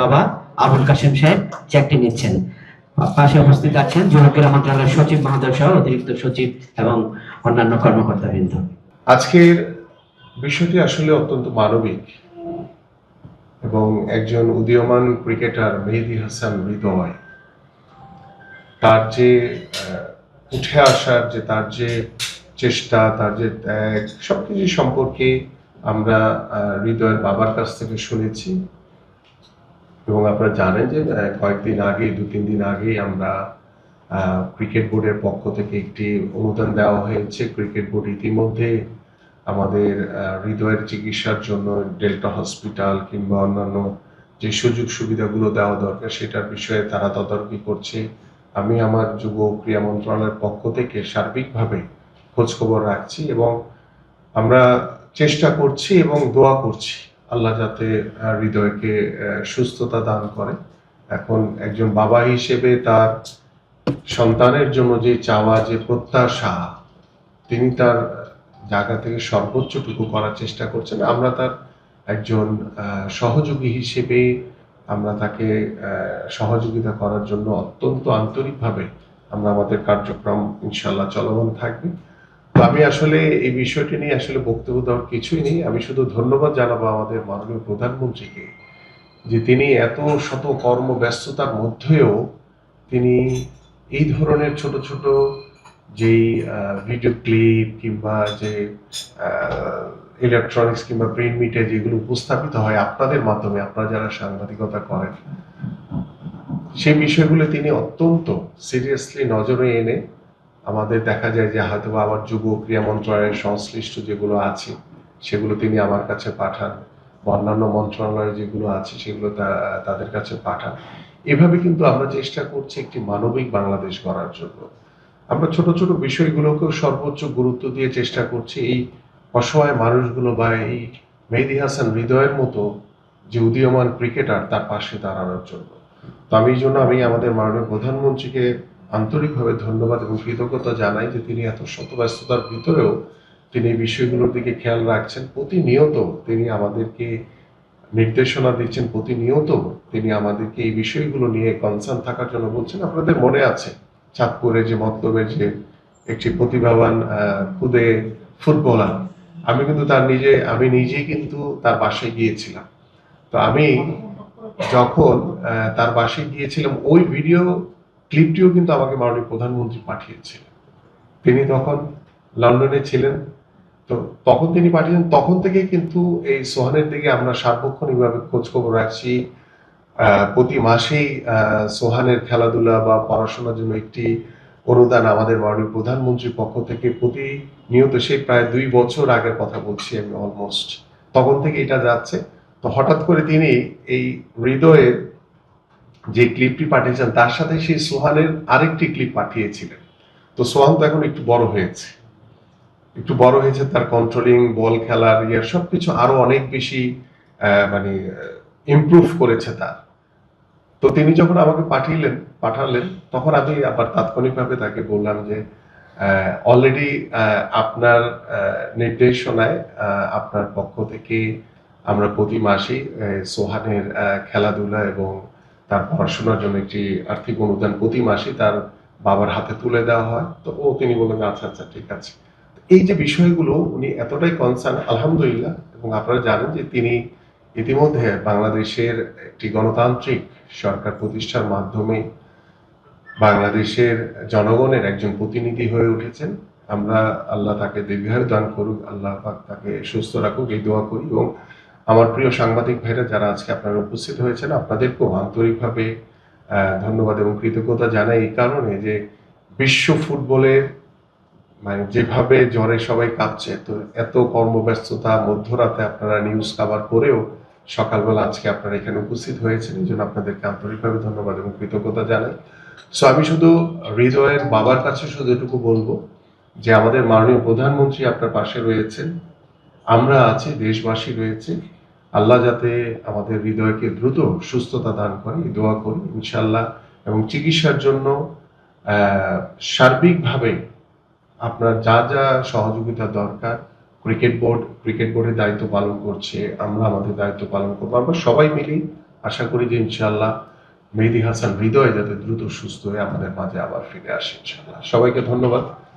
বাবা আবুল কাশেম সাহেব চেকটি নিচ্ছেন। পাশে উপস্থিত আছেন যুব ক্রীড়া মন্ত্রণালয়ের সচিব মহোদয় সহ অতিরিক্ত সচিব এবং অন্যান্য কর্মকর্তাবৃন্দ। আজকের বিষয়টি আসলে অত্যন্ত মানবিক এবং একজন উদীয়মান ক্রিকেটার মেহেদী হাসান হৃদয় তার যে উঠে আসার যে তার যে চেষ্টা, তার যে ত্যাগ, সবকিছু সম্পর্কে আমরা হৃদয়ের বাবার কাছ থেকে শুনেছি এবং আপনারা জানেন যে কয়েকদিন আগে 2-3 দিন আগে আমরা ক্রিকেট বোর্ডের পক্ষ থেকে একটি অনুদান দেওয়া হয়েছে। ক্রিকেট বোর্ড ইতিমধ্যে আমাদের হৃদয়ের চিকিৎসার জন্য ডেল্টা হসপিটাল কিংবা অন্যান্য যে সুযোগ সুবিধাগুলো দেওয়া দরকার সেটার বিষয়ে তারা তদারকি করছে। আমি আমার যুব ক্রীড়া মন্ত্রণালয়ের পক্ষ থেকে সার্বিকভাবে খোঁজখবর রাখছি এবং আমরা চেষ্টা করছি এবং দোয়া করছি আল্লাহ যাতে হৃদয়কে সুস্থতা দান করে। এখন একজন বাবা হিসেবে তার সন্তানের জন্য যে চাওয়া, যে প্রত্যাশা, তিনি তার জায়গা থেকে সর্বোচ্চটুকু করার চেষ্টা করছেন। আমরা তার একজন সহযোগী হিসেবে আমরা তাকে সহযোগিতা করার জন্য অত্যন্ত আন্তরিকভাবে আমরা আমাদের কার্যক্রম ইনশাল্লাহ চলমান থাকবে। তো আমি আসলে এই বিষয়টি নিয়ে আসলে বক্তব্য দেওয়ার কিছুই নেই। আমি শুধু ধন্যবাদ জানাবো আমাদের মাননীয় প্রধানমন্ত্রীকে যে তিনি এত শত কর্মব্যস্ততার মধ্যেও তিনি এই ধরনের ছোট ছোট যেই ভিডিও ক্লিপ কিংবা যে ইলেকট্রনিক্স কিংবা প্রিন্ট মিডিয়া যেগুলো উপস্থাপিত হয় আপনাদের মাধ্যমে, আপনারা যারা সাংবাদিকতা করেন, সেই বিষয়গুলো তিনি অত্যন্ত সিরিয়াসলি নজরে এনে আমাদের দেখা যায় যে হয়তো আবার যুব ক্রীড়া মন্ত্রণালয়ের সংশ্লিষ্ট যেগুলো আছে সেগুলো তিনি আমার কাছে পাঠান, অন্যান্য মন্ত্রণালয়ে যেগুলো আছে সেগুলো তাদের কাছে পাঠান। এভাবে কিন্তু আমরা চেষ্টা করছি একটি মানবিক বাংলাদেশ গড়ার জন্য। আমরা ছোট ছোট বিষয়গুলোকেও সর্বোচ্চ গুরুত্ব দিয়ে চেষ্টা করছি এই অসহায় মানুষগুলো বা এই মেহেদী হাসান হৃদয়ের মতো যে উদীয়মান ক্রিকেটার তার পাশে দাঁড়ানোর জন্য। তো আমি আমাদের মাননীয় প্রধানমন্ত্রীকে আন্তরিকভাবে ধন্যবাদ এবং কৃতজ্ঞতা জানাই যে তিনি এত শত ব্যস্ততার ভিতরেও তিনি এই বিষয়গুলোর দিকে খেয়াল রাখছেন। প্রতিনিয়ত তিনি আমাদেরকে নির্দেশনা দিচ্ছেন, প্রতিনিয়ত তিনি আমাদেরকে এই বিষয়গুলো নিয়ে কনসার্ন থাকার জন্য বলছেন। আপনাদের মনে আছে চাঁদপুরে যে মতলবের যে একটি প্রতিভাবান খুদে ফুটবলার, আমি নিজেই কিন্তু তার বাসায় গিয়েছিলাম। তো আমি যখন তার বাসায় গিয়েছিলাম ওই ভিডিও ক্লিপটিও কিন্তু আমাকে মাননীয় প্রধানমন্ত্রী পাঠিয়েছিলেন। তিনি তখন লন্ডনে ছিলেন, তো তখন তিনি পাঠিয়েছেন। তখন থেকে কিন্তু এই সোহানের দিকে আমরা সার্বক্ষণিকভাবে খোঁজ খবর রাখছি। প্রতি মাসেই সোহানের খেলাধুলা বা পড়াশোনার জন্য একটি অনুদান আমাদের মাননীয় প্রধানমন্ত্রীর পক্ষ থেকে প্রতিনিয়ত, সেই প্রায় 2 বছর আগের কথা বলছি আমি, অলমোস্ট তখন থেকে এটা যাচ্ছে। তো হঠাৎ করে তিনি এই হৃদয়ের যে ক্লিপটি পাঠিয়েছেন তার সাথে সেই সোহানের আরেকটি ক্লিপ পাঠিয়েছিলেন। তো সোহান তো এখন একটু বড় হয়েছে, তার কন্ট্রোলিং, বল খেলার সবকিছু আরো অনেক বেশি মানে ইমপ্রুভ করেছে তার। তো তিনি যখন আমাকে পাঠালেন তখন আমি আবার তাৎক্ষণিকভাবে তাকে বললাম যে অলরেডি আপনার নির্দেশনায় আপনার পক্ষ থেকে আমরা প্রতি মাসেই সোহানের খেলাধুলা এবং তার পড়াশোনার জন্য একটি আর্থিক অনুদান প্রতি মাসে তার বাবার হাতে তুলে দেওয়া হয়। তো তিনি বললেন আচ্ছা আচ্ছা ঠিক আছে। এই যে বিষয়গুলো উনি এতটাই কনসার্ন, আলহামদুলিল্লাহ। এবং আপনারা জানেন যে তিনি ইতিমধ্যে বাংলাদেশের একটি গণতান্ত্রিক সরকার প্রতিষ্ঠার মাধ্যমে বাংলাদেশের জনগণের একজন প্রতিনিধি হয়ে উঠেছেন। আমরা আল্লাহ তাকে দীর্ঘায়ু দান করুক, আল্লাহ পাক তাকে সুস্থ রাখুক, এই দোয়া করি। এবং আমার প্রিয় সাংবাদিক ভাইরা যারা আজকে আপনারা উপস্থিত হয়েছেন, আপনাদেরকেও আন্তরিকভাবে ধন্যবাদ এবং কৃতজ্ঞতা জানাই এই কারণে যে বিশ্ব ফুটবলের মানে যেভাবে জ্বরে সবাই কাঁপছে, তো এত কর্মব্যস্ততা মধ্যরাতে আপনারা নিউজ কভার করেও সকালবেলা আজকে আপনারা এখানে উপস্থিত হয়েছেন, এই জন্য আপনাদেরকে আন্তরিকভাবে ধন্যবাদ এবং কৃতজ্ঞতা জানাই। সো আমি শুধু হৃদয়ের বাবার কাছে শুধু এটুকু বলবো যে আমাদের মাননীয় প্রধানমন্ত্রী আপনার পাশে রয়েছেন, আমরা আছি, দেশবাসী রয়েছে। আল্লাহ যাতে আমাদের হৃদয়কে দ্রুত সুস্থতা দান করে এই দোয়া করি ইনশাল্লাহ। এবং চিকিৎসার জন্য সার্বিকভাবে আপনার যা যা সহযোগিতা দরকার ক্রিকেট বোর্ডের দায়িত্ব পালন করছে, আমরা আমাদের দায়িত্ব পালন করবো। আমরা সবাই মিলেই আশা করি যে ইনশাআল্লাহ মেহেদী হাসান হৃদয় যাতে দ্রুত সুস্থ হয়ে আমাদের মাঝে আবার ফিরে আসে ইনশাআল্লাহ। সবাইকে ধন্যবাদ।